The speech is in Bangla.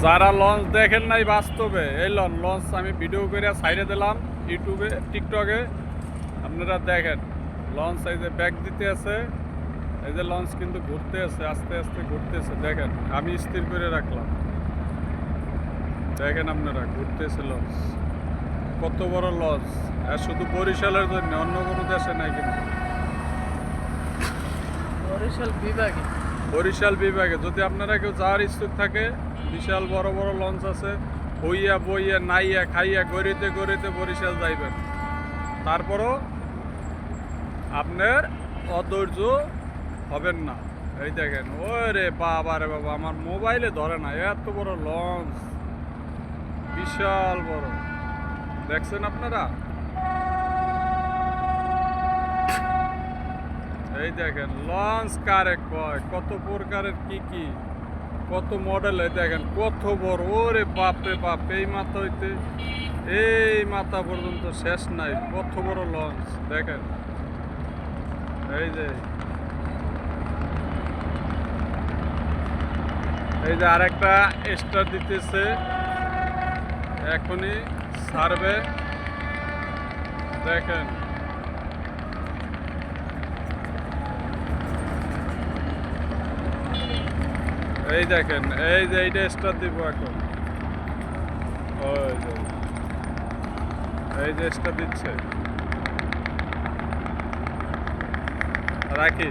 যারা লঞ্চ দেখেন নাই বাস্তবে, এই লঞ্চ আমি ভিডিও করে সাইডে দিলাম ইউটিউবে, টিকটকে। আপনারা দেখেন লঞ্চ এই যে ব্যাগ দিতে আছে, এই যে লঞ্চ কিন্তু ঘুরতে আছে, আস্তে আস্তে ঘুরতেছে। দেখেন আমি স্থির করে রাখলাম, দেখেন আপনারা ঘুরতেছে লঞ্চ। কত বড় লঞ্চ! আর শুধু বরিশালের জন্য, অন্য কোনো দেশে নাই কিন্তু। বরিশাল বিভাগে যদি আপনারা কেউ যাওয়ার ইচ্ছুক থাকে, বিশাল বড় বড় লঞ্চ আছে। হইয়া বইয়া নাইয়া খাইয়া গড়িতে গড়িতে বরিশাল যাইবেন। তারপরও আপনার অধৈর্য হবেন না। এই দেখেন, ওরে বাবা রে বাবা, আমার মোবাইলে ধরে না, এত বড় লঞ্চ, বিশাল বড়। দেখছেন আপনারা? এই দেখেন লঞ্চ কারে কয়, কত প্রকারের কি কত মডেল। এই দেখেন কত বড়, ওরে বাপ রে বাপ, এই মাথা হইতে এই মাথা পর্যন্ত শেষ নাই, কত বড় লঞ্চ দেখেন। এই যে আরেকটা স্টার দিতেছে, এখনই ছাড়বে। দেখেন এই দেখেন, এই যে এইটা স্টার দিব এখন। ওই যে এই যে স্টার দিচ্ছে, রাখি।